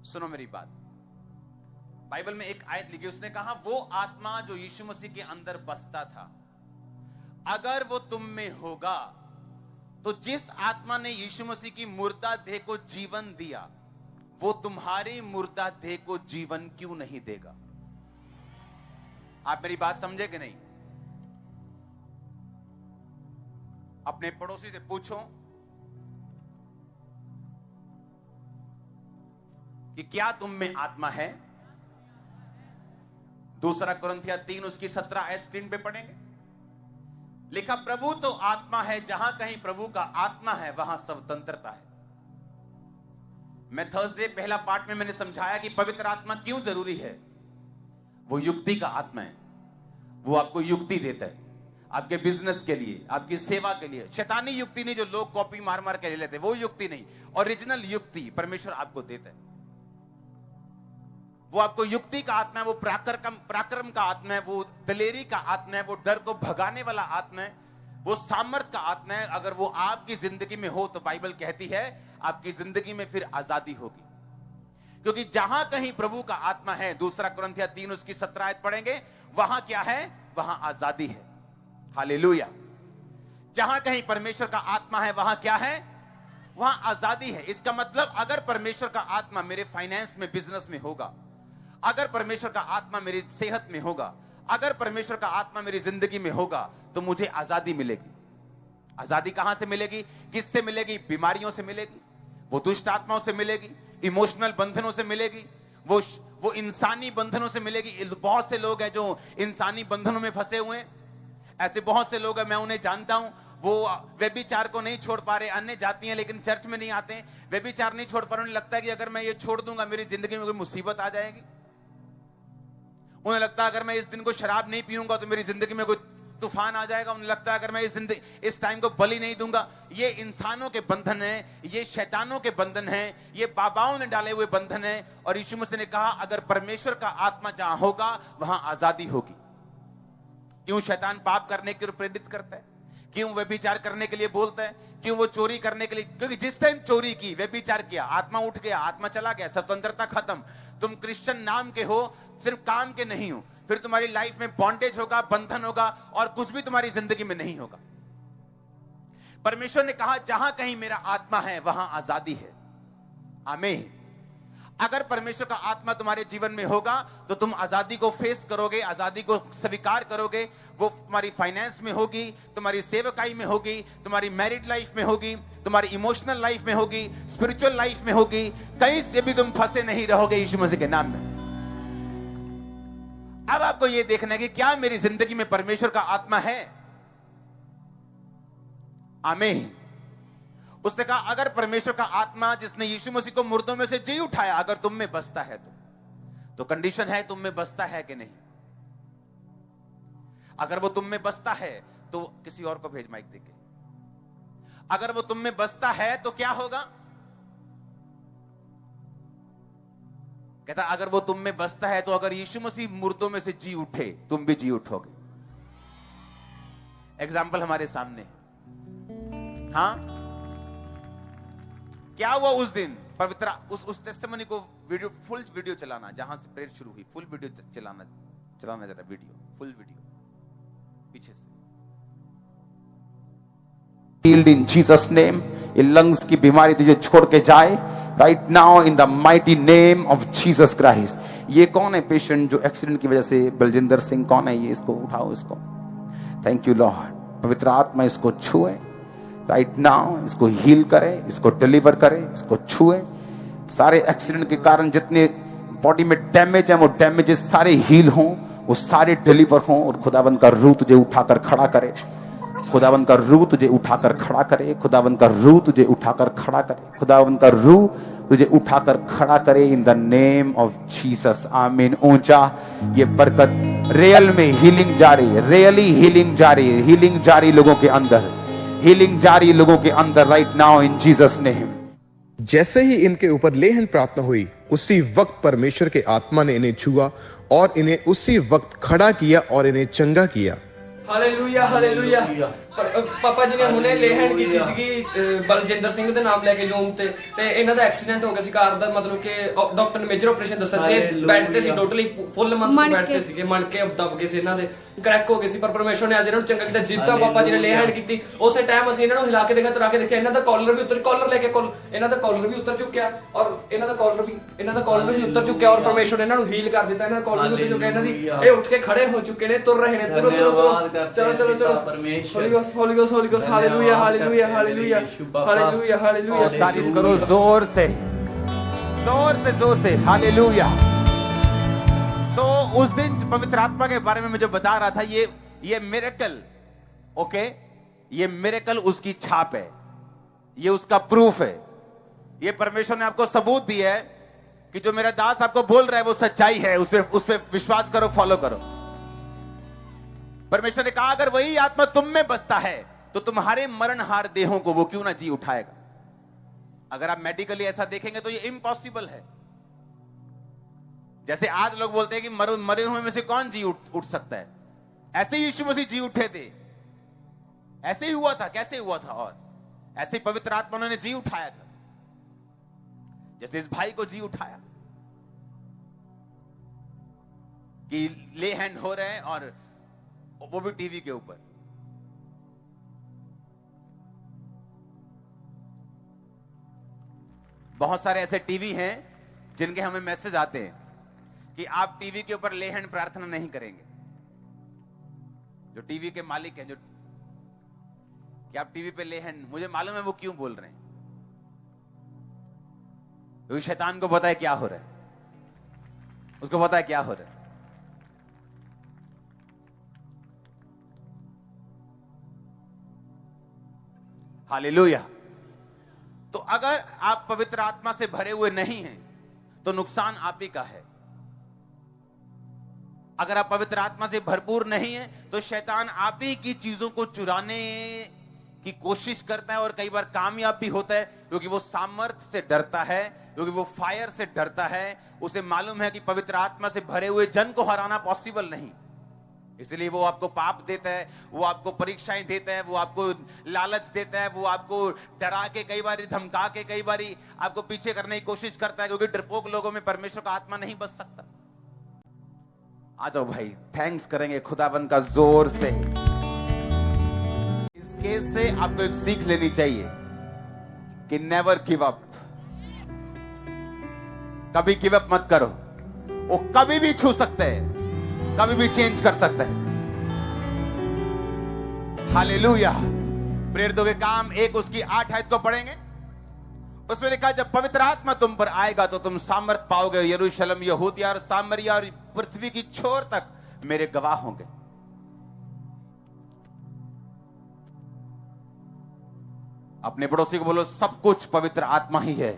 सुनो मेरी बात, बाइबल में एक आयत लिखी, उसने कहा वो आत्मा जो यीशु मसीह के अंदर बसता था, अगर वो तुम में होगा तो जिस आत्मा ने यीशु मसीह की मुर्दा देह को जीवन दिया, वो तुम्हारी मुर्दा देह को जीवन क्यों नहीं देगा? आप मेरी बात समझे कि नहीं? अपने पड़ोसी से पूछो कि क्या तुम में आत्मा है? 2 कुरिन्थियों 3 उसकी 17 आयत स्क्रीन पे पढ़ेंगे। लिखा, प्रभु तो आत्मा है, जहां कहीं प्रभु का आत्मा है वहां स्वतंत्रता है। मैं थर्सडे पहला पार्ट में मैंने समझाया कि पवित्र आत्मा क्यों जरूरी है। वो युक्ति का आत्मा है, वो आपको युक्ति देता है आपके बिजनेस के लिए, आपकी सेवा के लिए। शैतानी युक्ति नहीं जो लोग कॉपी मार मार के ले लेते, वो युक्ति नहीं। ओरिजिनल युक्ति परमेश्वर आपको देता है। वो आपको युक्ति का आत्मा है, वो पराक्रम का आत्मा है, वो दिलेरी का आत्मा है, वो डर को भगाने वाला आत्मा है, वो सामर्थ का आत्मा है। अगर वो आपकी जिंदगी में हो तो बाइबल कहती है आपकी जिंदगी में फिर आजादी होगी, क्योंकि जहां कहीं प्रभु का आत्मा है, 2 कुरिन्थियों 3 उसकी 17 आयत पढ़ेंगे, वहां क्या है? वहां आजादी है। हालेलुया। जहां कहीं परमेश्वर का आत्मा है वहां क्या है? वहां आजादी है। इसका मतलब अगर परमेश्वर का आत्मा मेरे फाइनेंस में, बिजनेस में होगा, अगर परमेश्वर का आत्मा मेरी सेहत में होगा, अगर परमेश्वर का आत्मा मेरी जिंदगी में होगा, तो मुझे आजादी मिलेगी। आजादी कहां से मिलेगी? किससे मिलेगी? बीमारियों से मिलेगी, वो दुष्ट आत्माओं से मिलेगी, इमोशनल बंधनों से मिलेगी, वो इंसानी बंधनों से मिलेगी। बहुत से लोग हैं जो इंसानी बंधनों में फंसे हुए हैं। ऐसे बहुत से लोग हैं, मैं उन्हें जानता हूं, वो व्यभिचार को नहीं छोड़ पा रहे, अन्य जाति हैं लेकिन चर्च में नहीं आते हैं, व्यभिचार नहीं छोड़ पा रहे। उन्हें लगता है कि अगर मैं ये छोड़ दूंगा मेरी जिंदगी में कोई मुसीबत आ जाएगी। उन्हें लगता है अगर मैं इस दिन को शराब नहीं पीऊंगा तो मेरी जिंदगी में कोई तूफान आ जाएगा। उन्हें लगता है अगर मैं इस टाइम को बलि नहीं दूंगा। ये इंसानों के बंधन है, ये शैतानों के बंधन है, ये बाबाओं ने डाले हुए बंधन है। और यीशु मसीह ने कहा अगर परमेश्वर का आत्मा जहां होगा वहां आजादी होगी। क्यों शैतान पाप करने के लिए प्रेरित करता है? क्यों व्यभिचार करने के लिए बोलता है? क्यों वो चोरी करने के लिए? क्योंकि जिस टाइम चोरी की, व्यभिचार किया, आत्मा उठ गया, आत्मा चला गया, स्वतंत्रता खत्म। तुम क्रिश्चियन नाम के हो, सिर्फ काम के नहीं हो, फिर तुम्हारी लाइफ में बॉन्डेज होगा, बंधन होगा, और कुछ भी तुम्हारी जिंदगी में नहीं होगा। परमेश्वर ने कहा जहां कहीं मेरा आत्मा है वहां आजादी है। आमीन। अगर परमेश्वर का आत्मा तुम्हारे जीवन में होगा तो तुम आजादी को फेस करोगे, आजादी को स्वीकार करोगे। वो तुम्हारी फाइनेंस में होगी, तुम्हारी सेवकाई में होगी, तुम्हारी मैरिड लाइफ में होगी, तुम्हारी इमोशनल लाइफ में होगी, स्पिरिचुअल लाइफ में होगी। कहीं से भी तुम फंसे नहीं रहोगे यीशु मसीह के नाम में। अब आपको यह देखना है कि क्या मेरी जिंदगी में परमेश्वर का आत्मा है? आमीन। उसने कहा अगर परमेश्वर का आत्मा जिसने यीशु मसीह को मुर्दों में से जी उठाया अगर तुम में बसता है तो कंडीशन है तुम में बसता है कि नहीं। अगर वो तुम में बसता है तो किसी और को भेज माइक देके। अगर वो तुम में बसता है तो क्या होगा? कहता अगर वो तुम में बसता है तो अगर यीशु मसीह मुर्दों में से जी उठे तुम भी जी उठोगे। एग्जाम्पल हमारे सामने है। हाँ, क्या हुआ उस दिन? पवित्र उस टेस्टिमनी को वीडियो, फुल वीडियो चलाना, जहां से प्रेयर शुरू हुई, फुल वीडियो चलाना जरा, वीडियो, फुल वीडियो पीछे से। Healed in Jesus name, ये लंग्स की बीमारी तुझे छोड़ के जाए right now in the mighty name of Jesus Christ. ये कौन है पेशेंट जो एक्सीडेंट की वजह से? बलजिंदर सिंह कौन है ये? इसको उठाओ, इसको। Thank you Lord. पवित्र आत्मा इसको छुए राइट नाउ, इसको हील करे, इसको डिलीवर करे, इसको छुए। सारे एक्सीडेंट के कारण जितने बॉडी में डैमेज है वो डैमेजेस सारे हील हों, वो सारे डिलीवर हों। और खुदावंद का रूह तुझे उठाकर खड़ा करे, खुदावंद का रूह तुझे उठाकर खड़ा करे, खुदावंद का रूह तुझे उठाकर खड़ा करे, खुदावंद का रूह तुझे उठाकर खड़ा करे in the name of Jesus. आमीन। ऊंचा ये बरकत रियल में हीलिंग जारी, रियली हीलिंग जारी, हीलिंग जारी लोगों के अंदर, हीलिंग जारी लोगों के अंदर right now in Jesus name. जैसे ही इनके ऊपर लेहन प्राप्त हुई उसी वक्त परमेश्वर के आत्मा ने इन्हें छुआ और इन्हें उसी वक्त खड़ा किया और इन्हें चंगा किया। Hallelujah, hallelujah. ਪਾਪਾ ਜੀ ਨੇ ਹੁਣੇ ਲੇਹੈਂਡ ਕੀਤੀ ਸੀਗੀ ਬਲਜਿੰਦਰ ਸਿੰਘ ਦੇ ਨਾਮ ਲੈ ਕੇ ਜ਼ੂਮ ਤੇ ਇਹਨਾਂ ਦਾ ਐਕਸੀਡੈਂਟ ਹੋ ਗਿਆ ਸੀ ਕਾਰ ਦਾ, ਮਤਲਬ ਕਿ ਡਾਕਟਰ ਨੇ ਮੇਜਰ ਆਪਰੇਸ਼ਨ ਦੱਸਿਆ ਸੀ, ਬੈੱਡ ਤੇ ਸੀ ਟੋਟਲੀ ਫੁੱਲ ਮੰਥ ਬੈੱਡ ਤੇ ਸੀਗੇ, ਮਣ ਕੇ ਦਬ ਗਏ ਸੀ ਇਹਨਾਂ ਦੇ, ਕਰੈਕ ਹੋ ਗਏ ਸੀ, ਪਰ ਪਰਮੇਸ਼ਵਰ ਨੇ ਅੱਜ ਇਹਨਾਂ ਨੂੰ ਚੰਗਾ ਕੀਤਾ। ਜਿੱਦਾਂ ਪਾਪਾ ਜੀ ਨੇ ਲੇਹੈਂਡ ਕੀਤੀ ਉਸੇ ਟਾਈਮ ਅਸੀਂ ਇਹਨਾਂ ਨੂੰ ਹਿਲਾ ਕੇ ਦੇਖਿਆ, ਤਰਾ ਕੇ ਦੇਖਿਆ, ਇਹਨਾਂ ਦਾ ਕਾਲਰ ਵੀ ਉੱਤਰ, ਕਾਲਰ ਲੈ ਕੇ ਇਹਨਾਂ ਦਾ ਕਾਲਰ ਵੀ ਉੱਤਰ ਚੁੱਕਿਆ ਔਰ ਇਹਨਾਂ ਦਾ ਕਾਲਰ ਵੀ ਉੱਤਰ ਚੁੱਕਿਆ ਔਰ ਪਰਮੇਸ਼ਵਰ ਨੇ ਇਹਨਾਂ ਨੂੰ ਹੀਲ ਕਰ ਦਿੱਤਾ, ਇਹਨਾਂ ਦਾ ਕਾਲਰ ਵੀ ਉੱਤਰ ਚੁੱਕਿਆ, ਇਹਨਾਂ ਦੀ ਇਹ ਉੱਠ ਕੇ ਖੜੇ ਹੋ ਚੁੱਕੇ ਨੇ, ਤੁਰ ਰਹੇ ਨੇ, ਚਲੋ Holy Ghost, hallelujah, hallelujah, hallelujah, hallelujah, hallelujah। तारीफ करो जोर से हालेलुया। तो उस दिन पवित्र आत्मा के बारे में मैं जो बता रहा था, ये मिरेकल, ओके, ये मिरेकल उसकी छाप है, ये उसका प्रूफ है, ये परमेश्वर ने आपको सबूत दिया है कि जो मेरा दास आपको बोल रहा है वो सच्चाई है, उस पे विश्वास करो, फॉलो करो। परमेश्वर ने कहा अगर वही आत्मा तुम में बसता है तो तुम्हारे मरणहार देहों को वो क्यों ना जी उठाएगा। अगर आप मेडिकली ऐसा देखेंगे तो ये इम्पॉसिबल है। जैसे आज लोग बोलते हैं कि मरे हुए में से कौन जी उठ सकता है, ऐसे ही यीशु मसीह जी उठे थे, ऐसे ही हुआ था। कैसे हुआ था? और ऐसे ही पवित्र आत्मा उन्होंने जी उठाया था, जैसे इस भाई को जी उठाया कि ले हैंड हो रहे हैं और वो भी टीवी के ऊपर। बहुत सारे ऐसे टीवी हैं जिनके हमें मैसेज आते हैं कि आप टीवी के ऊपर ले हैंड प्रार्थना नहीं करेंगे। जो टीवी के मालिक हैं, जो कि आप टीवी पे ले हैंड, मुझे मालूम है वो क्यों बोल रहे हैं, क्योंकि शैतान को पता है क्या हो रहा है, उसको पता है क्या हो रहा है। हालेलुया। तो अगर आप पवित्र आत्मा से भरे हुए नहीं हैं तो नुकसान आप ही का है। अगर आप पवित्र आत्मा से भरपूर नहीं हैं तो शैतान आप ही की चीजों को चुराने की कोशिश करता है और कई बार कामयाब भी होता है, क्योंकि वो सामर्थ्य से डरता है, क्योंकि वो फायर से डरता है। उसे मालूम है कि पवित्र आत्मा से भरे हुए जन को हराना पॉसिबल नहीं, इसलिए वो आपको पाप देता है, वो आपको परीक्षाएं देता है, वो आपको लालच देता है, वो आपको डरा के, कई बार धमका के, कई बार आपको पीछे करने की कोशिश करता है, क्योंकि डरपोक लोगों में परमेश्वर का आत्मा नहीं बस सकता। आ जाओ भाई, थैंक्स करेंगे खुदाबंद का जोर से। इस केस से आपको एक सीख लेनी चाहिए कि नेवर गिव अप, कभी गिव अप मत करो। वो कभी भी छू सकते हैं, कभी भी चेंज कर सकता है। हालेलुया। प्रेरितों के काम 1 उसकी 8 आयत को पढ़ेंगे। उसमें लिखा जब पवित्र आत्मा तुम पर आएगा तो तुम सामर्थ पाओगे, यरूशलेम, यहूदिया और सामरिया और पृथ्वी की छोर तक मेरे गवाह होंगे। अपने पड़ोसी को बोलो सब कुछ पवित्र आत्मा ही है।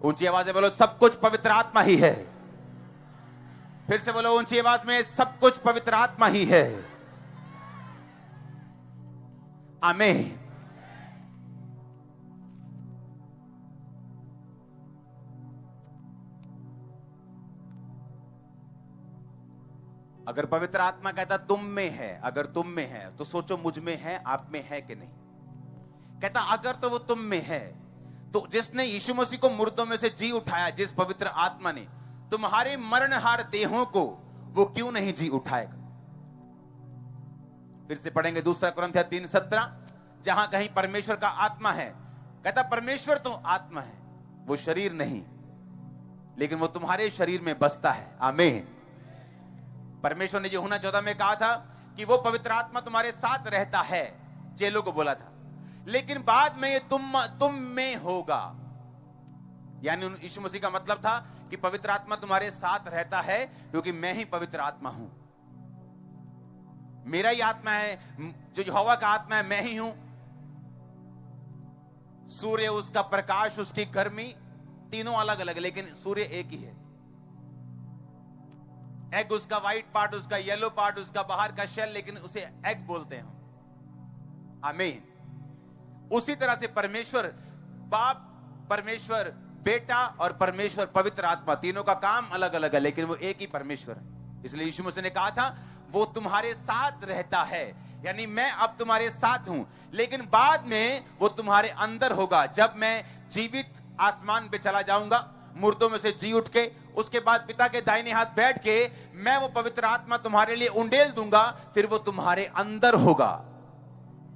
ऊंची आवाज में बोलो सब कुछ पवित्र आत्मा ही है। फिर से बोलो ऊंची आवाज में, सब कुछ पवित्र आत्मा ही है। आमीन। अगर पवित्र आत्मा कहता तुम में है, अगर तुम में है तो सोचो मुझ में है, आप में है कि नहीं। कहता अगर तो वो तुम में है तो जिसने यीशु मसीह को मुर्दों में से जी उठाया, जिस पवित्र आत्मा ने तुम्हारे मरणहार देहों को वो क्यों नहीं जी उठाएगा। फिर से पढ़ेंगे 2 कुरिन्थियों 3:17, जहां कहीं परमेश्वर का आत्मा है, कहता परमेश्वर तो आत्मा है, वो शरीर नहीं, लेकिन वो तुम्हारे शरीर में बसता है। आमीन। परमेश्वर ने यूहन्ना 14 में कहा था कि वो पवित्र आत्मा तुम्हारे साथ रहता है, चेलों को बोला था, लेकिन बाद में ये तुम में होगा। यानी यीशु मसीह का मतलब था कि पवित्र आत्मा तुम्हारे साथ रहता है क्योंकि मैं ही पवित्र आत्मा हूं, मेरा ही आत्मा है, जो यहोवा का आत्मा है मैं ही हूं। सूर्य, उसका प्रकाश, उसकी गर्मी, तीनों अलग अलग, लेकिन सूर्य एक ही है। एग उसका व्हाइट पार्ट, उसका येलो पार्ट, उसका बाहर का शेल, लेकिन उसे एग बोलते हैं। आमीन। उसी तरह से परमेश्वर बाप, परमेश्वर बेटा और परमेश्वर पवित्र आत्मा, तीनों का काम अलग अलग है, लेकिन वो एक ही परमेश्वर है। इसलिए यीशु मसीह ने कहा था वो तुम्हारे साथ रहता है, यानी मैं अब तुम्हारे साथ हूं, लेकिन बाद में वो तुम्हारे अंदर होगा। जब मैं जीवित आसमान पे चला जाऊंगा, मुर्दों में से जी उठ के, उसके बाद पिता के दाहिने हाथ बैठ के मैं वो पवित्र आत्मा तुम्हारे लिए उंडेल दूंगा, फिर वो तुम्हारे अंदर होगा।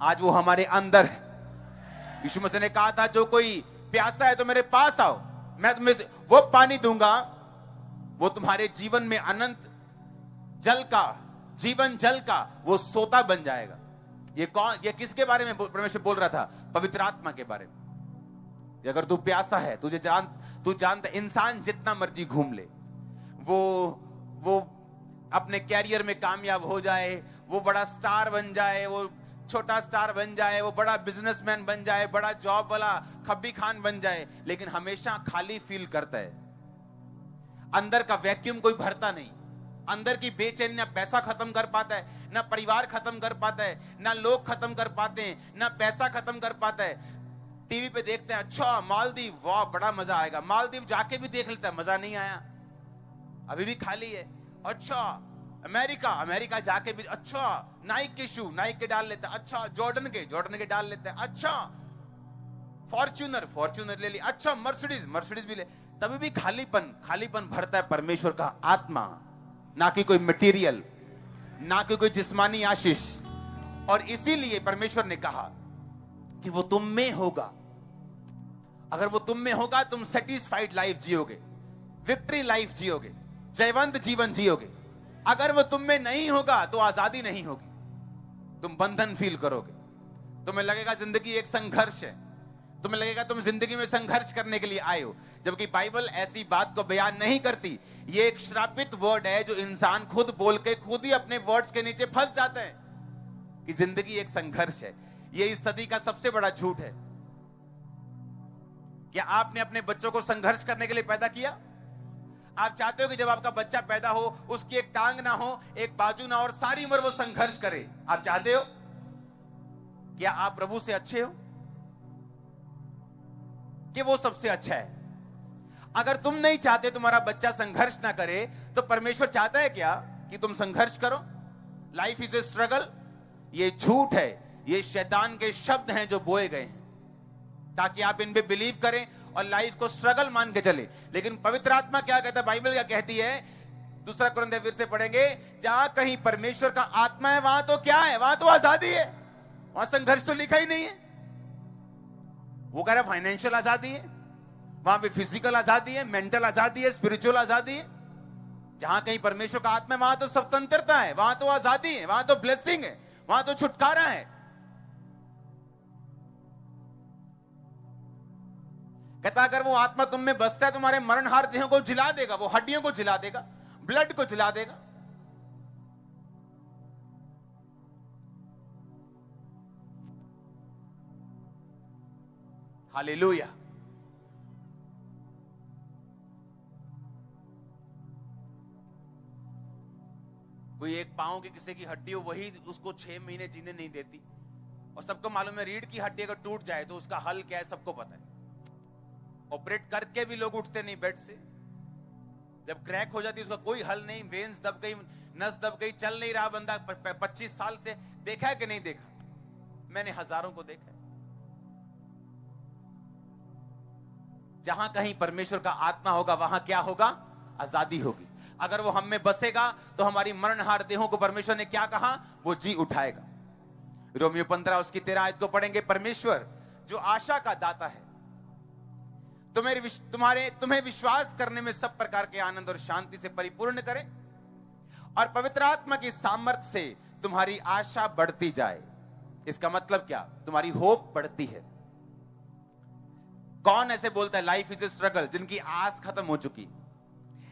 आज वो हमारे अंदर है। यीशु मसीह ने कहा था, जो कोई प्यासा है तो मेरे पास आओ, मैं तुम्हें वो पानी दूंगा, वो तुम्हारे जीवन में अनंत जल का, जीवन जल का वो सोता बन जाएगा। ये किसके बारे में परमेश्वर बोल रहा था? पवित्र आत्मा के बारे में। अगर तू प्यासा है, तू जानता, इंसान जितना मर्जी घूम ले, वो अपने कैरियर में कामयाब हो जाए, वो बड़ा स्टार बन जाए, वो छोटा स्टार बन जाए, वो बड़ा बिजनेसमैन बन जाए, बड़ा जॉब वाला खब्बी खान बन जाए, लेकिन हमेशा खाली फील करता है। अंदर का वैक्यूम कोई भरता नहीं। अंदर की बेचैनी ना पैसा खत्म कर पाता है, ना परिवार खत्म कर पाता है, ना लोग खत्म कर पाते हैं, ना पैसा खत्म कर पाता है। टीवी पे देखते हैं, अच्छा मालदीव, वाह बड़ा मजा आएगा, मालदीव जाके भी देख लेता है, मजा नहीं आया, अभी भी खाली है। अच्छा अमेरिका जाके भी, अच्छा नाइक के शू, नाइक के डाल लेता है, अच्छा जॉर्डन के डाल लेता है, अच्छा फॉर्च्यूनर ले लिया, अच्छा मर्सिडीज भी ले, तभी भी खालीपन भरता है परमेश्वर का आत्मा, ना कि कोई मटेरियल, ना कि कोई जिस्मानी आशीष। और इसीलिए परमेश्वर ने कहा कि वो तुम में होगा। अगर वो तुम में होगा, तुम सेटिस्फाइड लाइफ जियोगे, विक्ट्री लाइफ जियोगे, जयवंत जीवन जियोगे। अगर वो तुम में नहीं होगा तो आजादी नहीं होगी, तुम बंधन फील करोगे, तुम्हें लगेगा जिंदगी एक संघर्ष है, तुम्हें लगेगा तुम जिंदगी में संघर्ष करने के लिए आए हो, जबकि बाइबल ऐसी बात को बयान नहीं करती। ये एक श्रापित वर्ड है जो इंसान खुद बोल के खुद ही अपने वर्ड्स के नीचे फंस जाता है कि जिंदगी एक संघर्ष है। ये इस सदी का सबसे बड़ा झूठ है। क्या आपने अपने बच्चों को संघर्ष करने के लिए पैदा किया? आप चाहते हो कि जब आपका बच्चा पैदा हो, उसकी एक टांग ना हो, एक बाजू ना हो, और सारी उम्र वो संघर्ष करे? आप चाहते हो? क्या आप प्रभु से अच्छे हो कि वो सबसे अच्छा है? अगर तुम नहीं चाहते तुम्हारा बच्चा संघर्ष ना करे, तो परमेश्वर चाहता है क्या कि तुम संघर्ष करो? लाइफ इज ए स्ट्रगल, ये झूठ है, ये शैतान के शब्द हैं जो बोए गए हैं ताकि आप इन पे बिलीव करें और लाइफ को स्ट्रगल मान के चले। लेकिन पवित्र आत्मा क्या कहता है, बाइबल क्या कहती है? दूसरा कुरिन्थियों फिर से पढ़ेंगे, जहां कहीं परमेश्वर का आत्मा है वहां तो क्या है? वहां तो आजादी है, वहां संघर्ष तो लिखा ही नहीं है। वो कह रहा है फाइनेंशियल आजादी है, वहां पे फिजिकल आजादी है, मेंटल आजादी है, स्पिरिचुअल आजादी है। जहां कहीं परमेश्वर का आत्मा है वहां तो स्वतंत्रता है, वहां तो आजादी है, वहां तो ब्लेसिंग है, वहां तो छुटकारा है। कहता अगर वो आत्मा तुम में बसता है, तुम्हारे मरणहार देहों को जिला देगा, वो हड्डियों को जिला देगा, ब्लड को जिला देगा। हालेलुया। कोई एक पांव की किसी की हड्डी हो, वही उसको 6 महीने जीने नहीं देती। और सबको मालूम है रीढ़ की हड्डी अगर टूट जाए तो उसका हल क्या है, सबको पता है। ऑपरेट करके भी लोग उठते नहीं बेड से। जब क्रैक हो जाती है उसका कोई हल नहीं, वेन्स दब गई, नस दब गई, चल नहीं रहा बंदा 25 साल से। देखा है कि नहीं देखा? मैंने हजारों को देखा है। जहां कहीं परमेश्वर का आत्मा होगा वहां क्या होगा? आजादी होगी। अगर वो हम में बसेगा तो हमारी मरणहार देहों को परमेश्वर ने क्या कहा? वो जी उठाएगा। रोमियो 15 उसकी 13 आयत को पढ़ेंगे। परमेश्वर जो आशा का दाता है, तुम्हें विश्वास करने में सब प्रकार के आनंद और शांति से परिपूर्ण करे और पवित्र आत्मा की सामर्थ्य से तुम्हारी आशा बढ़ती जाए। इसका मतलब क्या? तुम्हारी होप बढ़ती है। कौन ऐसे बोलता है लाइफ इज ए स्ट्रगल? जिनकी आस खत्म हो चुकी,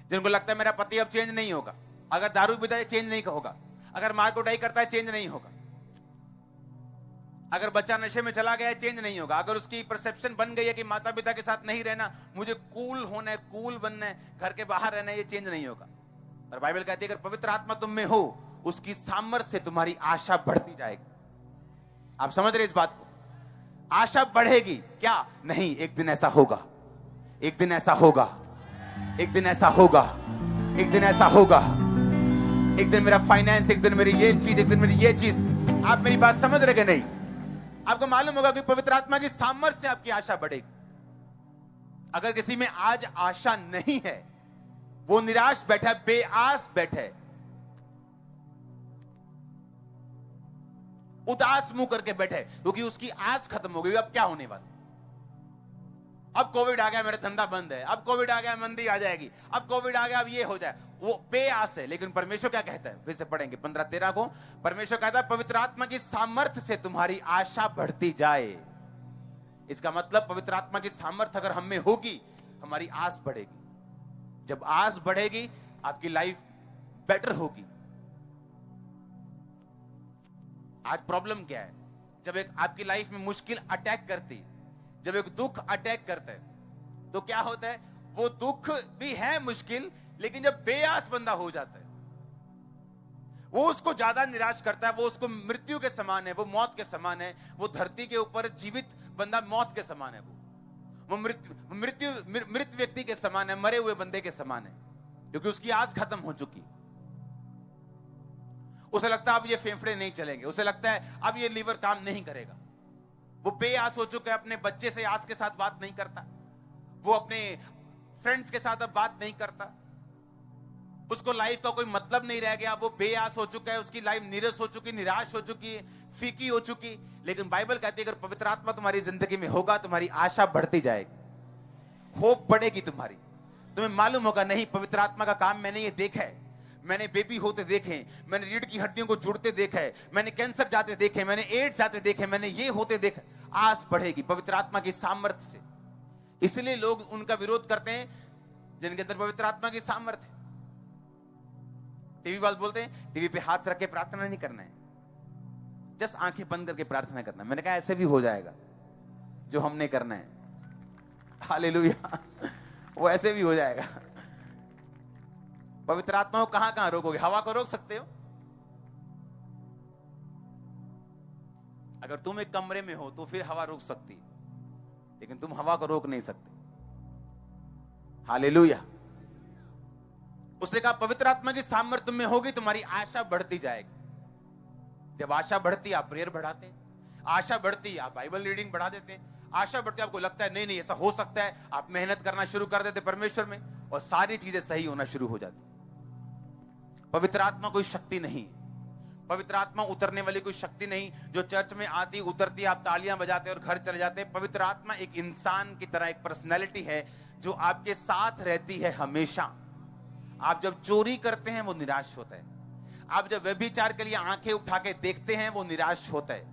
जिनको लगता है मेरा पति अब चेंज नहीं होगा, अगर दारू पीता है चेंज नहीं होगा, अगर मार कुटाई करता है चेंज नहीं होगा, अगर बच्चा नशे में चला गया है चेंज नहीं होगा, अगर उसकी परसेप्शन बन गई है कि माता पिता के साथ नहीं रहना, मुझे कूल होना है, कूल बनना है, घर के बाहर रहना है, ये चेंज नहीं होगा। और बाइबल कहती है अगर पवित्र आत्मा तुम में हो, उसकी सामर्थ्य से तुम्हारी आशा बढ़ती जाएगी। आप समझ रहे इस बात को? आशा बढ़ेगी क्या? नहीं, एक दिन ऐसा होगा, एक दिन ऐसा होगा, एक दिन ऐसा होगा, एक दिन ऐसा होगा। एक दिन मेरा फाइनेंस, एक दिन मेरी ये चीज, एक दिन मेरी ये चीज। आप मेरी बात समझ रहे कि नहीं? आपको मालूम होगा कि पवित्र आत्मा की सामर्थ्य से आपकी आशा बढ़ेगी। अगर किसी में आज आशा नहीं है, वो निराश बैठा है, बेआस बैठा है, उदास मुंह करके बैठे, क्योंकि उसकी आस खत्म हो गई। अब क्या होने वाला? अब कोविड आ गया, मेरा धंधा बंद है, अब कोविड आ गया, मंदी आ जाएगी, अब कोविड आ गया, अब ये हो जाए। वो बेआस है। लेकिन परमेश्वर क्या कहता है? फिर से पढ़ेंगे 15-13 को। परमेश्वर कहता है पवित्र आत्मा की सामर्थ्य से तुम्हारी आशा बढ़ती जाए। इसका मतलब पवित्र आत्मा की सामर्थ्य अगर हम में होगी, हमारी आस बढ़ेगी। जब आस बढ़ेगी, आपकी लाइफ बेटर होगी। आज प्रॉब्लम क्या है? जब एक आपकी लाइफ में मुश्किल अटैक करती, जब एक दुख अटैक करता है, तो क्या होता है? वो दुख भी है मुश्किल, लेकिन जब बेआस बंदा हो जाता है, वो उसको ज्यादा निराश करता है। वो उसको मृत्यु के समान है, वो मौत के समान है। वो धरती के ऊपर जीवित बंदा मौत के समान है। वो मृत व्यक्ति के समान है, मरे हुए बंदे के समान है, क्योंकि उसकी आस खत्म हो चुकी। उसे लगता है अब ये फेफड़े नहीं चलेंगे, उसे लगता है अब ये लीवर काम नहीं करेगा। वो बेआस हो चुका है। अपने बच्चे से आस के साथ बात नहीं करता, वो अपने फ्रेंड्स के साथ अब बात नहीं करता, उसको लाइफ का कोई मतलब नहीं रह गया। वो बेआस हो चुका है, उसकी लाइफ नीरस हो चुकी, निराश हो चुकी है, फीकी हो चुकी। लेकिन बाइबल कहती है अगर पवित्र आत्मा तुम्हारी जिंदगी में होगा, तुम्हारी आशा बढ़ती जाएगी, होप बढ़ेगी तुम्हारी। तुम्हें मालूम होगा, नहीं पवित्र आत्मा का काम मैंने ये देखा है। मैंने बेबी होते देखे, मैंने रीढ़ की हड्डियों को जुड़ते देखा है, मैंने कैंसर जाते देखे, मैंने एड्स जाते देखे, मैंने ये होते देखा। आस बढ़ेगी पवित्र आत्मा की सामर्थ्य से। इसलिए लोग उनका विरोध करते हैं जिनके अंदर पवित्र आत्मा की सामर्थ्य है। टीवी वाले बोलते हैं टीवी पे हाथ रख के प्रार्थना नहीं करना है, जस्ट आंखें बंद करके प्रार्थना करना है। मैंने कहा ऐसे भी हो जाएगा जो हमने करना है। हालेलुया, वो ऐसे भी हो जाएगा। पवित्र आत्मा को कहां कहां रोकोगे? हवा को रोक सकते हो। अगर तुम एक कमरे में हो तो फिर हवा रोक सकती है, लेकिन तुम हवा को रोक नहीं सकते। हालेलुया। उसने कहा पवित्र आत्मा की सामर्थ्य तुम में होगी, तुम्हारी आशा बढ़ती जाएगी। जब आशा बढ़ती आप प्रेयर बढ़ाते हैं, आशा बढ़ती आप बाइबल रीडिंग बढ़ा देते हैं, आशा बढ़ती आपको लगता है नहीं नहीं ऐसा हो सकता है, आप मेहनत करना शुरू कर देते परमेश्वर में, और सारी चीजें सही होना शुरू हो जाती। पवित्र आत्मा कोई शक्ति नहीं, पवित्र आत्मा उतरने वाली कोई शक्ति नहीं जो चर्च में आती उतरती आप तालियां बजाते और घर चले जाते। पवित्र आत्मा एक इंसान की तरह, एक पर्सनैलिटी है जो आपके साथ रहती है हमेशा। आप जब चोरी करते हैं वो निराश होता है, आप जब व्यभिचार के लिए आंखें उठा के देखते हैं वो निराश होता है,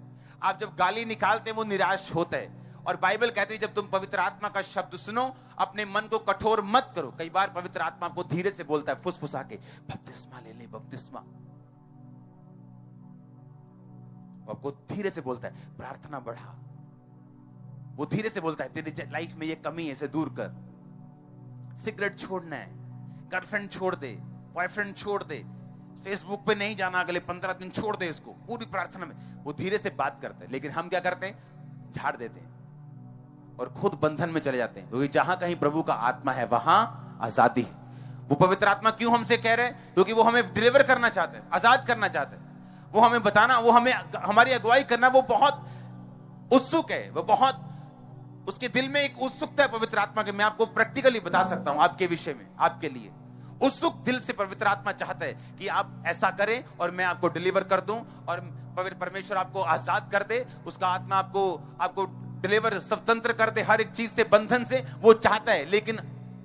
आप जब गाली निकालते हैं वो निराश होता है। और बाइबल कहती है जब तुम पवित्र आत्मा का शब्द सुनो, अपने मन को कठोर मत करो। कई बार पवित्र आत्मा आपको धीरे से बोलता है, फुसफुसा के बपतिस्मा ले ले, बपतिस्मा। आपको धीरे से बोलता है प्रार्थना बढ़ा। वो धीरे से बोलता है तेरी लाइफ में ये कमी है, इसे दूर कर। सिगरेट छोड़ना है, गर्लफ्रेंड छोड़ दे, बॉयफ्रेंड छोड़ दे, फेसबुक पे नहीं जाना अगले 15 दिन, छोड़ दे इसको। पूरी प्रार्थना में वो धीरे से बात करते हैं, लेकिन हम क्या करते हैं? झाड़ देते हैं और खुद बंधन में चले जाते हैं। क्योंकि जहां कहीं प्रभु का आत्मा है वहां आजादी है। वो पवित्र आत्मा क्यों हमसे कह रहे हैं? क्योंकि वो हमें डिलीवर करना चाहते हैं, आजाद करना चाहते हैं। वो हमें बताना, वो हमें हमारी अगुवाई करना, वो बहुत उत्सुक है, वो बहुत उसके दिल में एक उत्सुकता है पवित्र आत्मा के। मैं आपको प्रैक्टिकली बता सकता हूं आपके विषय में, आपके लिए उत्सुक दिल से पवित्र आत्मा चाहता है कि आप ऐसा करें और मैं आपको डिलीवर कर दूं और पवित्र परमेश्वर आपको आजाद कर दे। उसका आत्मा आपको डिलीवर, स्वतंत्र कर दे हर एक चीज से, बंधन से। वो चाहता है, लेकिन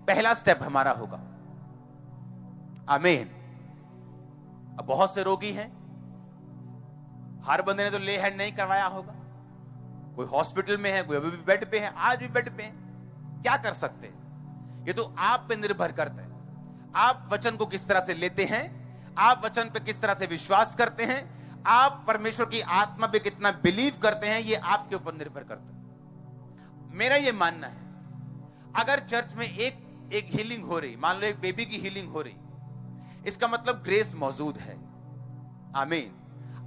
पहला स्टेप हमारा होगा। आमीन। अब बहुत से रोगी हैं, हर बंदे ने तो ले हैंड नहीं करवाया होगा। कोई हॉस्पिटल में है, कोई अभी भी बेड पे है, आज भी बेड पे है। क्या कर सकते हैं? ये तो आप पे निर्भर करता है। आप वचन को किस तरह से लेते हैं, आप वचन पे किस तरह से विश्वास करते हैं, आप परमेश्वर की आत्मा पे कितना बिलीव करते हैं, ये आपके ऊपर निर्भर करता है। मेरा ये मानना है, अगर चर्च में एक हीलिंग हो रही, मान लो एक बेबी की हीलिंग हो रही, इसका मतलब ग्रेस मौजूद है। आमीन।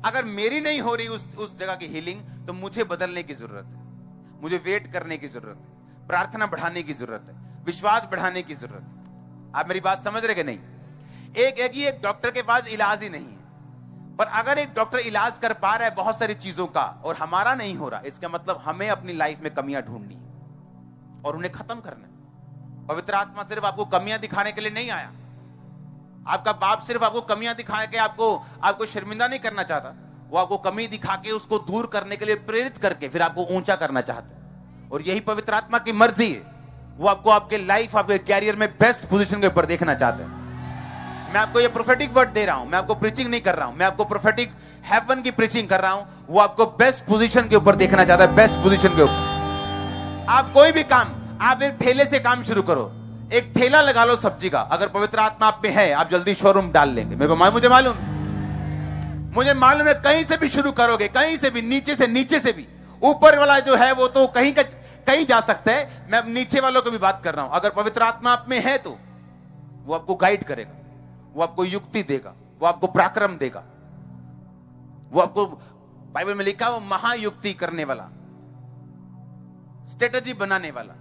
अगर मेरी नहीं हो रही उस जगह की हीलिंग, तो मुझे बदलने की जरूरत है, मुझे वेट करने की जरूरत है, प्रार्थना बढ़ाने की जरूरत है, विश्वास बढ़ाने की जरूरत है। आप मेरी बात समझ रहे कि नहीं? एक डॉक्टर के पास इलाज ही नहीं है। पर अगर एक डॉक्टर इलाज कर पा रहा है बहुत सारी चीजों का और हमारा नहीं हो रहा, इसका मतलब हमें अपनी लाइफ में कमियां ढूंढनी है और उन्हें खत्म करना है। पवित्र आत्मा सिर्फ आपको कमियां दिखाने के लिए नहीं आया। आपका बाप सिर्फ आपको कमियां दिखा के आपको शर्मिंदा नहीं करना चाहता, वो आपको कमी दिखा के उसको दूर करने के लिए प्रेरित करके फिर आपको ऊंचा करना चाहता है। और यही पवित्र आत्मा की मर्जी है। वो आपको आपके लाइफ, आपके कैरियर में बेस्ट पोजीशन के ऊपर देखना चाहता है। मैं आपको ये प्रोफेटिक वर्ड दे रहा हूं, मैं आपको प्रीचिंग नहीं कर रहा हूं, मैं आपको प्रोफेटिक हेवन की प्रीचिंग कर रहा हूं। वो आपको बेस्ट पोजीशन के ऊपर देखना चाहता है, बेस्ट पोजीशन के ऊपर। आप कोई भी काम, आप एक ठेले से काम शुरू करो, एक ठेला लगा लो सब्जी का। अगर पवित्र आत्मा आप में है, आप जल्दी शोरूम डाल लेंगे। मुझे मालूम है, कहीं से भी शुरू करोगे, कहीं से भी, नीचे से भी। ऊपर वाला जो है वो तो कहीं जा सकता है, मैं अब नीचे वालों की भी बात कर रहा हूं। अगर पवित्र आत्मा आप में है तो वो आपको गाइड करेगा, वो आपको युक्ति देगा, वो आपको पराक्रम देगा, वो आपको, बाइबल में लिखा, वो महायुक्ति करने वाला, स्ट्रेटजी बनाने वाला,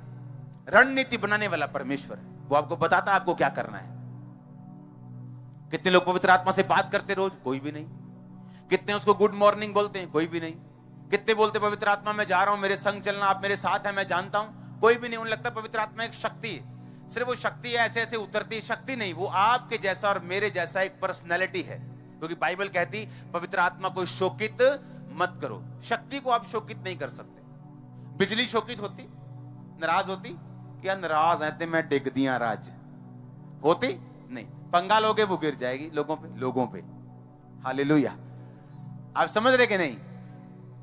रणनीति बनाने वाला परमेश्वर है। वो आपको बताता है आपको क्या करना है। कितने लोग पवित्र आत्मा से बात करते रोज? कोई भी नहीं। कितने उसको गुड मॉर्निंग बोलते हैं? कोई भी नहीं। कितने बोलते पवित्र आत्मा मैं जा रहा हूं, मेरे संग चलना, आप मेरे साथ हैं, मैं जानता हूं? कोई भी नहीं। उन्हें लगता पवित्र आत्मा एक शक्ति है, सिर्फ वो शक्ति है, ऐसे ऐसे उतरती है। शक्ति नहीं, वो आपके जैसा और मेरे जैसा एक पर्सनैलिटी है। क्योंकि बाइबल कहती पवित्र आत्मा को शोकित मत करो। शक्ति को आप शोकित नहीं कर सकते। बिजली शोकित होती, नाराज होती? क्या नाराज है मैं डिग दिया राज होती नहीं। पंगा लोगे वो गिर जाएगी लोगों पे। हालेलुया। आप समझ रहे कि नहीं?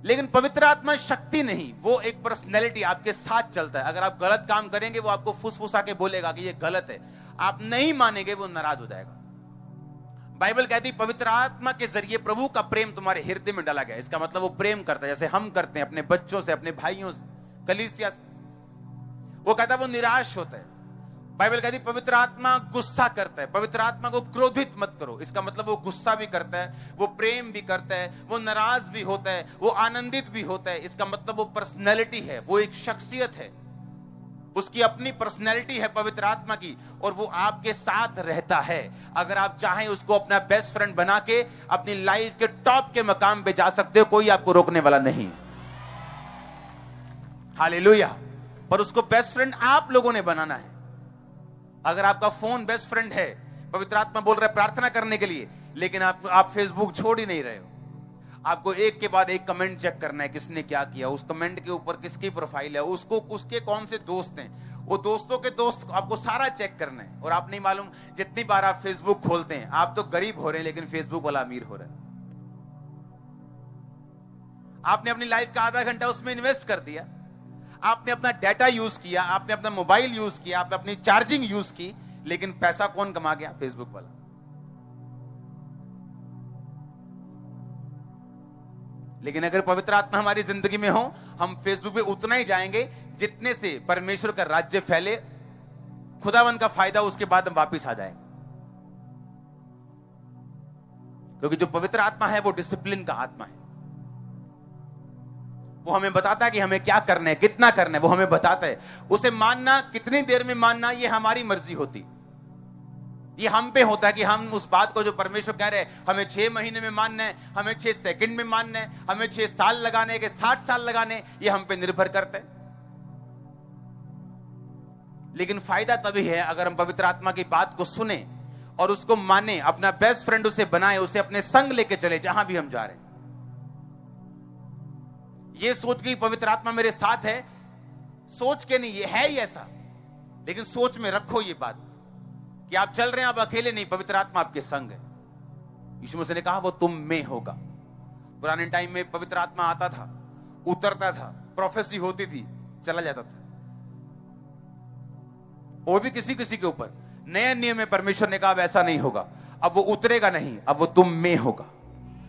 लेकिन पवित्र आत्मा शक्ति नहीं, वो एक पर्सनैलिटी आपके साथ चलता है। अगर आप गलत काम करेंगे वो आपको फुसफुसा के बोलेगा कि ये गलत है, आप नहीं मानेंगे, वो नाराज हो जाएगा। बाइबल कहती पवित्र आत्मा के जरिए प्रभु का प्रेम तुम्हारे हृदय में डाला गया। इसका मतलब वो प्रेम करता है जैसे हम करते हैं अपने बच्चों से, अपने भाइयों से, कलीसिया से। वो कहता है वो निराश होता है। बाइबल कहती पवित्र आत्मा गुस्सा करता है। पवित्र आत्मा को क्रोधित मत करो। इसका मतलब वो गुस्सा भी करता है, वो प्रेम भी करता है, वो नाराज भी होता है, वो आनंदित भी होता है। इसका मतलब वो पर्सनैलिटी है, वो एक शख्सियत है, उसकी अपनी पर्सनैलिटी है पवित्र आत्मा की, और वो आपके साथ रहता है। अगर आप चाहें उसको अपना बेस्ट फ्रेंड बना के अपनी लाइफ के टॉप के मकाम पे जा सकते हो, कोई आपको रोकने वाला नहीं। हालेलुया। पर उसको बेस्ट फ्रेंड आप लोगों ने बनाना है। अगर आपका फोन बेस्ट फ्रेंड है, पवित्र आत्मा बोल रहा है प्रार्थना करने के लिए, लेकिन आप फेसबुक छोड़ ही नहीं रहे हो। आपको एक के बाद एक कमेंट चेक करना है, किसने क्या किया, उस कमेंट के ऊपर किसकी प्रोफाइल है, उसके कौन से दोस्त हैं, वो दोस्तों के दोस्त, आपको सारा चेक करना है। और आप नहीं मालूम जितनी बार आप फेसबुक खोलते हैं, आप तो गरीब हो रहे हैं लेकिन फेसबुक वाला अमीर हो रहा है। आपने अपनी लाइफ का आधा घंटा उसमें इन्वेस्ट कर दिया, आपने अपना डाटा यूज किया, आपने अपना मोबाइल यूज किया, आपने अपनी चार्जिंग यूज की, लेकिन पैसा कौन कमा गया? फेसबुक वाला। लेकिन अगर पवित्र आत्मा हमारी जिंदगी में हो, हम फेसबुक पे उतना ही जाएंगे जितने से परमेश्वर का राज्य फैले, खुदावन का फायदा, उसके बाद हम वापिस आ जाएंगे। क्योंकि जो पवित्र आत्मा है वो डिसिप्लिन का आत्मा है। वो हमें बताता है कि हमें क्या करना है, कितना करना है, वो हमें बताता है। उसे मानना, कितनी देर में मानना, ये हमारी मर्जी होती। ये हम पे होता है कि हम उस बात को जो परमेश्वर कह रहे हैं हमें 6 महीने में मानना है, हमें 6 सेकंड में मानना है, हमें 6 साल लगाने के 60 साल लगाने, ये हम पे निर्भर करता है। लेकिन फायदा तभी है अगर हम पवित्र आत्मा की बात को सुने और उसको माने, अपना बेस्ट फ्रेंड उसे बनाए, उसे अपने संग लेके चले जहां भी हम जा रहे हैं। ये सोच के पवित्र आत्मा मेरे साथ है, सोच के नहीं, ये है ही ऐसा, लेकिन सोच में रखो ये बात कि आप चल रहे हैं, आप अकेले नहीं, पवित्र आत्मा आपके संग है। यीशु मसीह ने कहा वो तुम में होगा। पुराने टाइम में पवित्र आत्मा आता था, उतरता था, प्रोफेसी होती थी, चला जाता था, वो भी किसी किसी के ऊपर। नए नियम में परमेश्वर ने कहा अब ऐसा नहीं होगा, अब वो उतरेगा नहीं, अब वो तुम में होगा,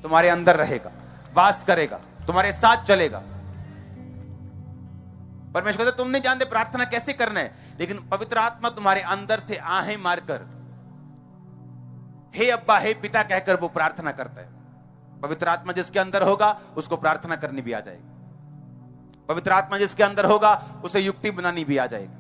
तुम्हारे अंदर रहेगा, वास करेगा, तुम्हारे साथ चलेगा। परमेश्वर कहते तुम नहीं जानते प्रार्थना कैसे करना है, लेकिन पवित्र आत्मा तुम्हारे अंदर से आहें मारकर हे अब्बा, हे पिता कहकर वो प्रार्थना करता है। पवित्र आत्मा जिसके अंदर होगा उसको प्रार्थना करनी भी आ जाएगी। पवित्र आत्मा जिसके अंदर होगा उसे युक्ति बनानी भी आ जाएगी।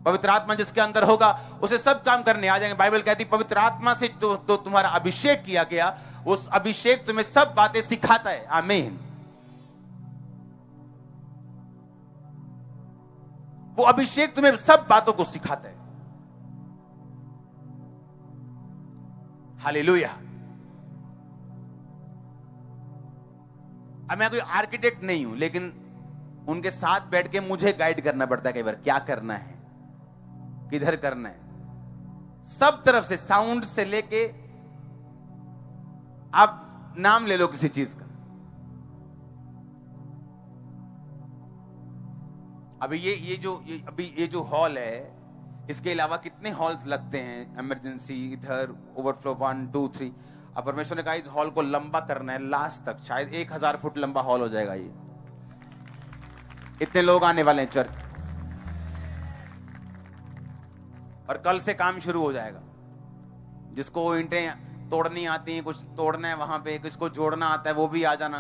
पवित्र आत्मा जिसके अंदर होगा उसे सब काम करने आ जाएंगे। बाइबल कहती पवित्र आत्मा से तो तुम्हारा अभिषेक किया गया, उस अभिषेक तुम्हें सब बातें सिखाता है। आमीन। वो अभिषेक तुम्हें सब बातों को सिखाता है। हालेलुया। अब मैं कोई आर्किटेक्ट नहीं हूं, लेकिन उनके साथ बैठ के मुझे गाइड करना पड़ता है कई बार, क्या करना है, किधर करना है, सब तरफ से, साउंड से लेके आप नाम ले लो किसी चीज का। अभी ये जो हॉल है, इसके अलावा कितने हॉल्स लगते हैं, इमरजेंसी, इधर ओवरफ्लो 1 2 3। अब परमेश्वर ने कहा इस हॉल को लंबा करना है लास्ट तक, शायद 1000 फुट लंबा हॉल हो जाएगा ये। इतने लोग आने वाले हैं चर्च, और कल से काम शुरू हो जाएगा। जिसको ईंटें तोड़नी आती हैं, कुछ तोड़ना है वहां पे, किसको जोड़ना आता है वो भी आ जाना।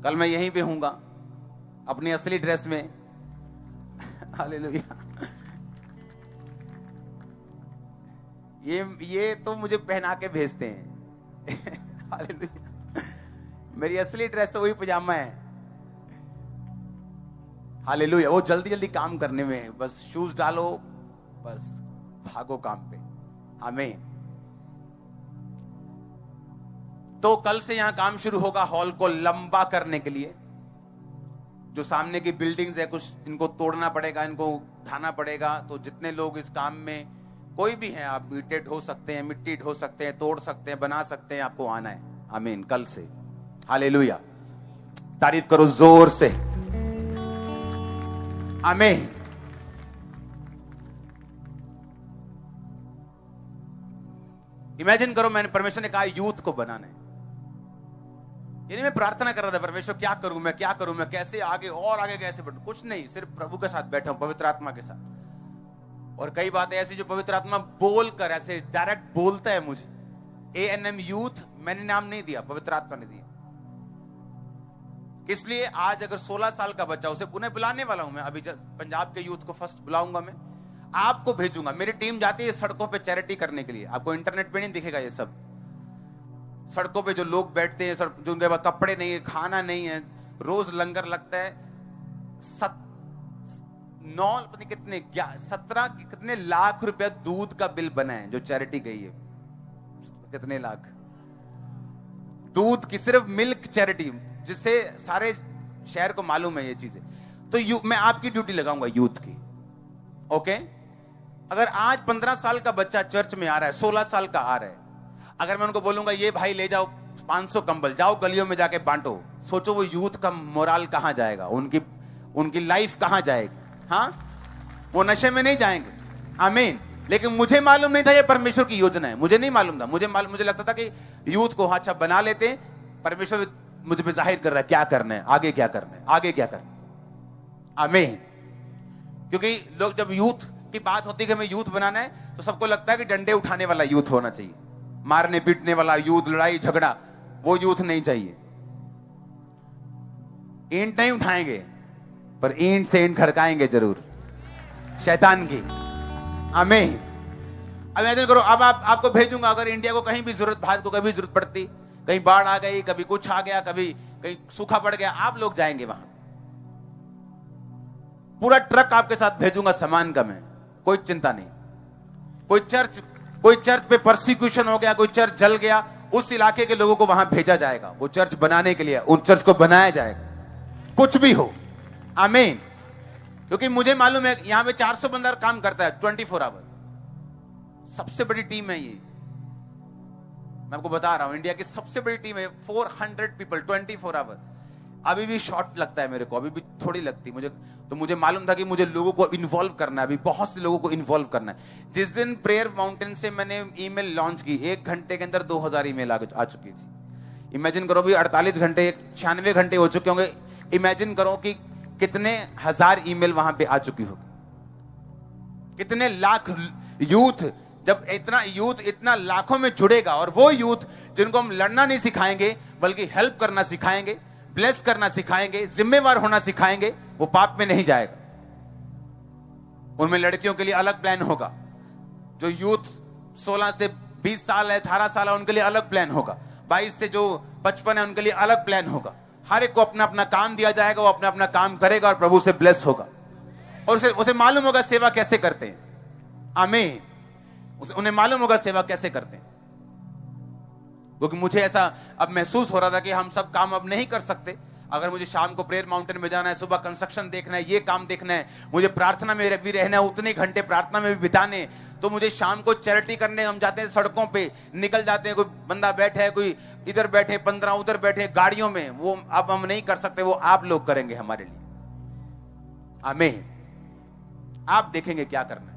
कल मैं यहीं पे हूंगा अपनी असली ड्रेस में। हालेलुया। ये तो मुझे पहना के भेजते हैं। हालेलुया। मेरी असली ड्रेस तो वही पजामा है। हालेलुया। वो जल्दी जल्दी काम करने में है, बस शूज डालो, बस भागो काम पे। आमीन। तो कल से यहां काम शुरू होगा हॉल को लंबा करने के लिए। जो सामने की बिल्डिंग्स है, कुछ इनको तोड़ना पड़ेगा, इनको उठाना पड़ेगा। तो जितने लोग इस काम में कोई भी हैं, आप ईंटें ढो सकते हैं, मिट्टी ढो सकते हैं, तोड़ सकते हैं, बना सकते हैं, आपको आना है। आमीन। कल से। हालेलुया। तारीफ करो जोर से। आमीन। इमेजिन करो, मैंने परमेश्वर ने कहा यूथ को बनाना है। यानी मैं प्रार्थना कर रहा था, परमेश्वर क्या करूं मैं, क्या करूं मैं, कैसे आगे और आगे कैसे बढ़ूं। कुछ नहीं, सिर्फ प्रभु के साथ बैठा हूं, पवित्र आत्मा के साथ। और कई बातें ऐसी जो पवित्र आत्मा बोलकर ऐसे डायरेक्ट बोलता है मुझे। ANM यूथ मैंने नाम नहीं दिया, पवित्र आत्मा ने दिया। इसलिए आज अगर 16 साल का बच्चा, उसे पुनः बुलाने वाला हूं मैं। अभी पंजाब के यूथ को फर्स्ट बुलाऊंगा मैं, आपको भेजूंगा। मेरी टीम जाती है सड़कों पे चैरिटी करने के लिए। आपको इंटरनेट पे नहीं दिखेगा ये सब। सड़कों पे जो लोग बैठते हैं, जो उनके पास कपड़े नहीं है, खाना नहीं है, रोज लंगर लगता है। 17 कितने लाख रुपया दूध का बिल बना है जो चैरिटी गई है। कितने लाख दूध की, सिर्फ मिल्क चैरिटी, जिससे सारे शहर को मालूम है ये चीजें। तो मैं आपकी ड्यूटी लगाऊंगा यूथ की। ओके। अगर आज 15 साल का बच्चा चर्च में आ रहा है, 16 साल का आ रहा है, अगर मैं उनको बोलूंगा ये भाई ले जाओ 500 कंबल, जाओ गलियों में जाके बांटो, सोचो वो यूथ का मोराल कहां जाएगा, उनकी लाइफ कहां जाएगी। हाँ, वो नशे में नहीं जाएंगे। आमीन। लेकिन मुझे मालूम नहीं था ये परमेश्वर की योजना है। मुझे नहीं मालूम था। मुझे लगता था कि यूथ को अच्छा बना लेते, परमेश्वर मुझे पे जाहिर कर रहा है क्या करना है, आगे क्या करना है, आगे क्या करना है। आमीन। क्योंकि लोग जब यूथ की बात होती है कि हमें यूथ बनाना है, तो सबको लगता है कि डंडे उठाने वाला यूथ होना चाहिए, मारने पीटने वाला यूथ, लड़ाई झगड़ा, वो यूथ नहीं चाहिए। ईंट नहीं उठाएंगे, पर ईंट से ईंट खड़काएंगे जरूर शैतान की। आमीन। अब इमेजिन करो, अब आपको भेजूंगा। अगर इंडिया को कहीं भी जरूरत, भारत को कभी जरूरत पड़ती, कहीं बाढ़ आ गई, कभी कुछ आ गया, कभी कहीं सूखा पड़ गया, आप लोग जाएंगे वहां। पूरा ट्रक आपके साथ भेजूंगा सामान का मैं, कोई चिंता नहीं। कोई चर्च पे परसिक्यूशन हो गया, कोई चर्च जल गया, उस इलाके के लोगों को वहां भेजा जाएगा, वो चर्च बनाने के लिए, उन चर्च को बनाया जाएगा, कुछ भी हो। आमीन। क्योंकि मुझे मालूम है यहां पे 400 बंदा काम करता है 24 आवर। सबसे बड़ी टीम है ये, मैं आपको बता रहा हूं। इंडिया की सबसे बड़ी टीम है, 400 पीपल 24 आवर। अभी भी शॉर्ट लगता है मेरे को, अभी भी थोड़ी लगती मुझे। तो मुझे मालूम था कि मुझे लोगों को इन्वॉल्व करना है, अभी बहुत से लोगों को इन्वॉल्व करना है। जिस दिन प्रेयर माउंटेन से मैंने ईमेल लॉन्च की, 1 घंटे के अंदर 2000 ईमेल आ चुकी थी। इमेजिन करो भी 48 घंटे, 96 घंटे हो चुके होंगे। इमेजिन करो कि कितने हजार ईमेल वहां पे आ चुकी होगी, कितने लाख यूथ। जब इतना लाखों में जुड़ेगा, और वो यूथ जिनको हम लड़ना नहीं सिखाएंगे बल्कि हेल्प करना सिखाएंगे, ब्लेस करना सिखाएंगे, जिम्मेवार होना सिखाएंगे, वो पाप में नहीं जाएगा। उनमें लड़कियों के लिए अलग प्लान होगा। जो यूथ 16 से 20 साल है, 18 साल है, उनके लिए अलग प्लान होगा। 22 से जो 55 है, उनके लिए अलग प्लान होगा। हर एक को अपना अपना काम दिया जाएगा, वो अपना अपना काम करेगा और प्रभु से ब्लेस होगा। और उसे मालूम होगा सेवा कैसे करते हैं। आमीन। उन्हें मालूम होगा सेवा कैसे करते हैं। क्योंकि मुझे ऐसा अब महसूस हो रहा था कि हम सब काम अब नहीं कर सकते। अगर मुझे शाम को प्रेयर माउंटेन में जाना है, सुबह कंस्ट्रक्शन देखना है, ये काम देखना है, मुझे प्रार्थना में भी रहना है, उतने घंटे प्रार्थना में भी बिताने, तो मुझे शाम को चैरिटी करने हम जाते हैं, सड़कों पे निकल जाते हैं। कोई बंदा बैठे है, कोई इधर बैठे, 15 उधर बैठे गाड़ियों में, वो अब हम नहीं कर सकते, वो आप लोग करेंगे हमारे लिए। आमीन। आप देखेंगे क्या करना है।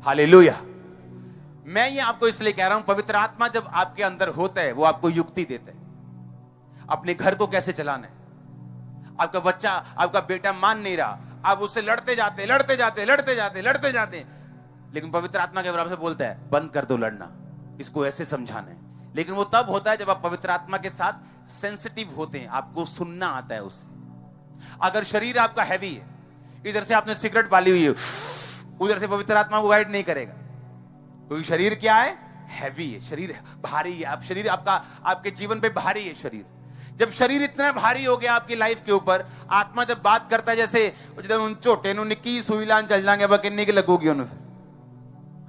हालेलुया। मैं ये आपको इसलिए कह रहा हूं, पवित्र आत्मा जब आपके अंदर होता है, वो आपको युक्ति देता है अपने घर को कैसे चलाना है। आपका बच्चा, आपका बेटा मान नहीं रहा, आप उससे लड़ते जाते लेकिन पवित्र आत्मा के बराबर से बोलता है बंद कर दो लड़ना, इसको ऐसे समझाना है। लेकिन वो तब होता है जब आप पवित्र आत्मा के साथ सेंसिटिव होते हैं, आपको सुनना आता है उसे। अगर शरीर आपका हैवी है, इधर से आपने सिगरेट पाली हुई है, उधर से पवित्र आत्मा को गाइड नहीं करेगा, क्योंकि शरीर क्या है, हैवी है, शरीर भारी है। आप शरीर आपका आपके जीवन पे भारी है शरीर। जब शरीर इतना भारी हो गया आपकी लाइफ के ऊपर, आत्मा जब बात करता है, जैसे जब उन छोटे निक्की सुई लान चल जाएंगे, वह किन्नी की लगूगी उन्हें,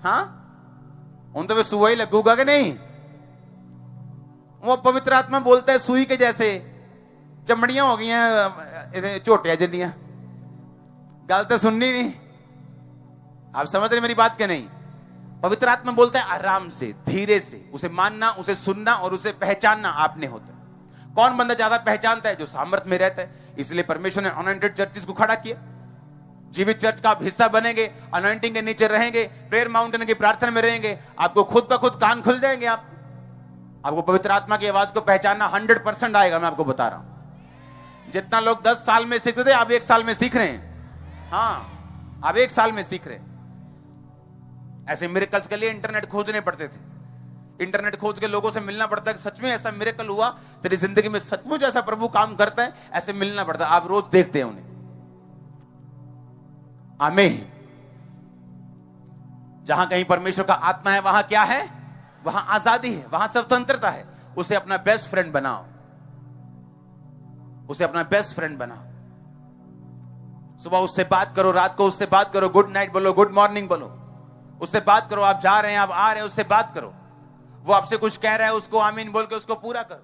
हाँ उन तो वे सुई लगूगा कि नहीं। वो पवित्र आत्मा बोलता है सुई के जैसे चमड़ियां हो गई हैं छोटिया जिन्नियां, गल तो सुननी नहीं। आप समझ रहे मेरी बात के नहीं। पवित्र आत्मा बोलता है आराम से, धीरे से, उसे मानना, उसे सुनना और उसे पहचानना आपने होता है। कौन बंदा ज्यादा पहचानता है? जो सामर्थ में रहता है। इसलिए परमेश्वर ने अनॉइंटेड चर्चेस को खड़ा किया। जीवित चर्च का आप हिस्सा बनेंगे, अनॉइंटिंग के नीचे रहेंगे, प्रेयर माउंटेन की प्रार्थना में रहेंगे, आपको खुद ब खुद कान खुल जाएंगे। आपको पवित्र आत्मा की आवाज को पहचानना 100% आएगा। मैं आपको बता रहा हूं, जितना लोग 10 साल में सीखते थे, आप 1 साल में सीख रहे हैं। हाँ, आप 1 साल में सीख रहे हैं। ऐसे मिरेकल्स के लिए इंटरनेट खोजने पड़ते थे, इंटरनेट खोज के लोगों से मिलना पड़ता है। सच में ऐसा मिरेकल हुआ तेरी जिंदगी में, सचमुच ऐसा प्रभु काम करता है, ऐसे मिलना पड़ता है। आप रोज देखते हैं उन्हें। आमीन। जहां कहीं परमेश्वर का आत्मा है, वहां क्या है? वहां आजादी है, वहां स्वतंत्रता है। उसे अपना बेस्ट फ्रेंड बनाओ, उसे अपना बेस्ट फ्रेंड बनाओ। सुबह उससे बात करो, रात को उससे बात करो, गुड नाइट बोलो, गुड मॉर्निंग बोलो, उससे बात करो। आप जा रहे हैं, आप आ रहे हैं, उससे बात करो। वो आपसे कुछ कह रहा है, उसको आमीन बोल के उसको पूरा करो।